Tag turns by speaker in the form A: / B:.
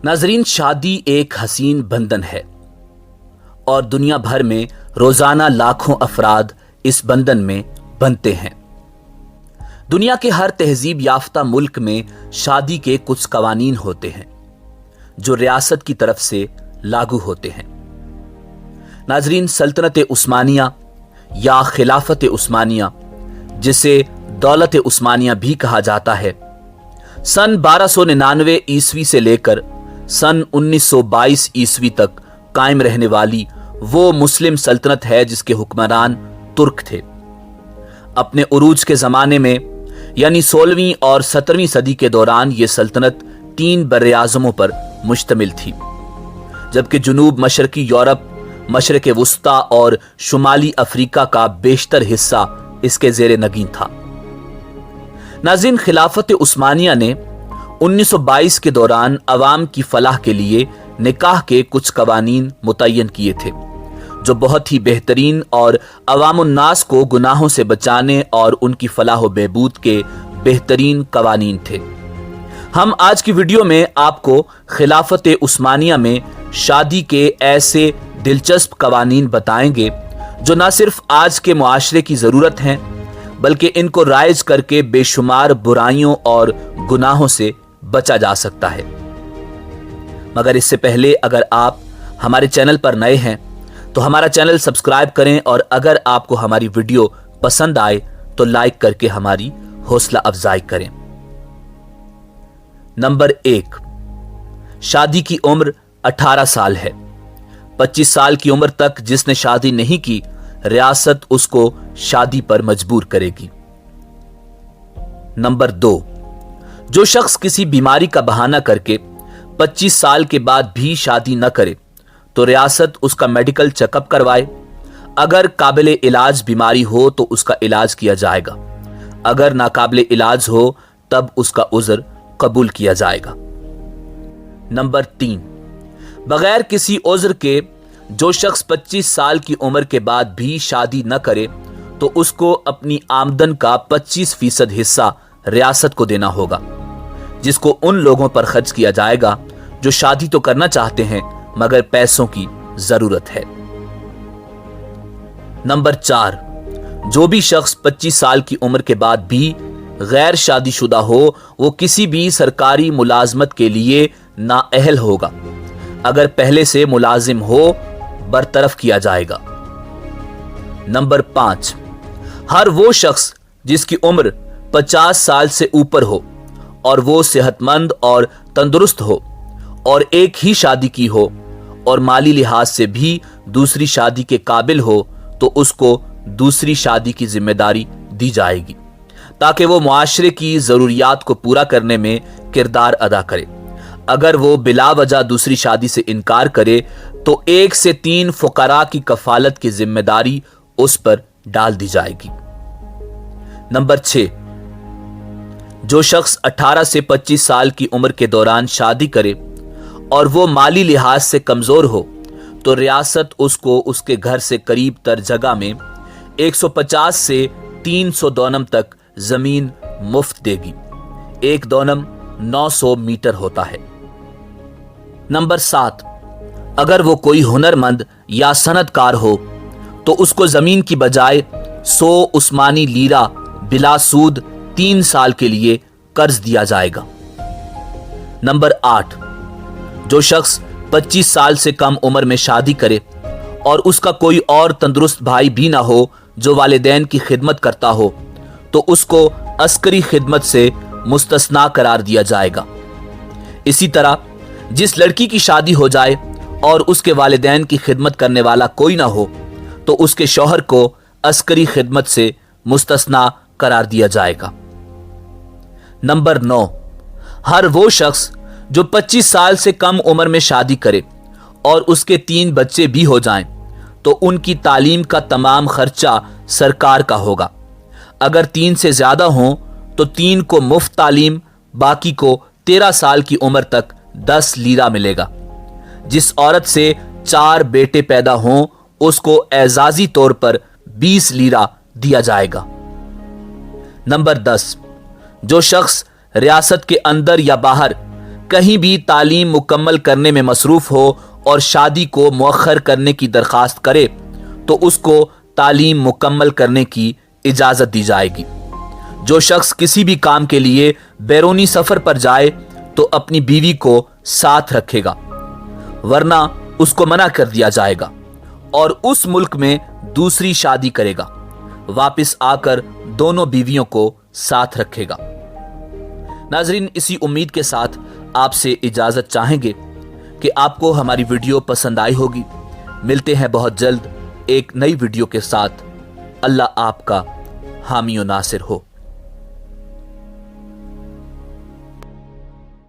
A: नाजरीन, शादी एक हसीन बंधन है और दुनिया भर में रोजाना लाखों अफराद इस बंधन में बंधते हैं। दुनिया के हर तहजीब याफ्ता मुल्क में शादी के कुछ कवानीन होते हैं जो रियासत की तरफ से लागू होते हैं। नाजरीन, सल्तनत उस्मानिया या खिलाफत उस्मानिया, जिसे दौलत उस्मानिया भी कहा जाता है, सन 1299 ईस्वी से लेकर सन 1922 ईस्वी तक कायम रहने वाली वो मुस्लिम सल्तनत है जिसके हुक्मरान तुर्क थे। अपने उरूज के जमाने में यानी 16वीं और 17वीं सदी के दौरान ये सल्तनत 3 बर्र-ए-आज़मों पर मुश्तमिल थी, जबकि जुनूब मशरकी यूरोप, मशरक वुस्ता और शुमाली अफ्रीका का बेशतर हिस्सा इसके ज़ेरे नगीन था। नाज़रीन, खिलाफत उस्मानिया ने 1922 के दौरान अवाम की फलाह के लिए निकाह के कुछ कवानीन मुतय्यन किए थे जो बहुत ही बेहतरीन और अवामुन्नास को गुनाहों से बचाने और उनकी फलाह व बहबूद के बेहतरीन कवानीन थे। हम आज की वीडियो में आपको खिलाफत उस्मानिया में शादी के ऐसे दिलचस्प कवानीन बताएंगे जो न सिर्फ आज के मुआशरे की ज़रूरत हैं बल्कि इनको राइज करके बेशुमार बुराइयों और गुनाहों से बचा जा सकता है। मगर इससे पहले अगर आप हमारे चैनल पर नए हैं तो हमारा चैनल सब्सक्राइब करें और अगर आपको हमारी वीडियो पसंद आए तो लाइक करके हमारी हौसला अफजाई करें। नंबर 1, शादी की उम्र 18 साल है। 25 साल की उम्र तक जिसने शादी नहीं की, रियासत उसको शादी पर मजबूर करेगी। नंबर 2, जो शख्स किसी बीमारी का बहाना करके 25 साल के बाद भी शादी न करे तो रियासत उसका मेडिकल चेकअप करवाए। अगर काबिल इलाज बीमारी हो तो उसका इलाज किया जाएगा, अगर नाकाबिल इलाज हो तब उसका उज़्र कबूल किया जाएगा। नंबर 3, बगैर किसी उज़्र के जो शख्स 25 साल की उम्र के बाद भी शादी न करे तो उसको अपनी आमदन का 25% हिस्सा रियासत को देना होगा, जिसको उन लोगों पर खर्च किया जाएगा जो शादी तो करना चाहते हैं मगर पैसों की जरूरत है। नंबर 4, जो भी शख्स 25 साल की उम्र के बाद भी गैर शादीशुदा हो वो किसी भी सरकारी मुलाजमत के लिए नाअहल होगा। अगर पहले से मुलाजिम हो बरतरफ किया जाएगा। नंबर 5, हर वो शख्स जिसकी उम्र 50 साल से ऊपर हो और वो सेहतमंद और तंदुरुस्त हो और एक ही शादी की हो और माली लिहाज से भी दूसरी शादी के काबिल हो तो उसको दूसरी शादी की जिम्मेदारी दी जाएगी ताकि वो मुआशरे की ज़रूरियात को पूरा करने में किरदार अदा करे। अगर वो बिला वजह दूसरी शादी से इनकार करे तो 1 से 3 फुकरा की कफालत की जिम्मेदारी उस पर डाल दी जाएगी। नंबर 6, जो शख्स 18 से 25 साल की उम्र के दौरान शादी करे और वो माली लिहाज से कमजोर हो तो रियासत उसको उसके घर से करीब तर जगह में 150 से 300 दौनम तक जमीन मुफ्त देगी। 1 दौनम 900 मीटर होता है। नंबर 7, अगर वो कोई हुनरमंद या सनतकार हो तो उसको जमीन की बजाय 100 उस्मानी लीरा बिला सूद 3 साल के लिए कर्ज दिया जाएगा। नंबर 8, जो शख्स 25 साल से कम उम्र में शादी करे और उसका कोई और तंदुरुस्त भाई भी ना हो जो वालिदैन की खिदमत करता हो तो उसको अस्करी खिदमत से मुस्तस्ना करार दिया जाएगा। इसी तरह जिस लड़की की शादी हो जाए और उसके वालिदैन की खिदमत करने वाला कोई ना हो तो उसके शौहर को अस्करी खिदमत से मुस्तस्ना करार दिया जाएगा। नंबर 9, हर वो शख्स जो 25 साल से कम उम्र में शादी करे और उसके 3 बच्चे भी हो जाएं तो उनकी तालीम का तमाम खर्चा सरकार का होगा। अगर 3 से ज्यादा हों तो 3 को मुफ्त तालीम, बाकी को 13 साल की उम्र तक 10 लीरा मिलेगा। जिस औरत से 4 बेटे पैदा हों उसको एजाजी तौर पर 20 लीरा दिया जाएगा। नंबर 10, जो शख्स रियासत के अंदर या बाहर کہیں بھی تعلیم مکمل کرنے میں مصروف ہو اور شادی کو مؤخر کرنے کی درخواست کرے تو اس کو تعلیم مکمل کرنے کی اجازت دی جائے گی۔ جو شخص کسی بھی کام کے لیے بیرونی سفر پر جائے تو اپنی بیوی کو ساتھ رکھے گا، ورنہ اس کو منع کر دیا جائے گا اور اس ملک میں دوسری شادی کرے گا، واپس آ کر دونوں بیویوں کو ساتھ رکھے گا۔ ناظرین، اسی امید کے ساتھ آپ سے اجازت چاہیں گے کہ آپ کو ہماری ویڈیو پسند آئی ہوگی۔ ملتے ہیں بہت جلد ایک نئی ویڈیو کے ساتھ۔ اللہ آپ کا حامی و ناصر ہو۔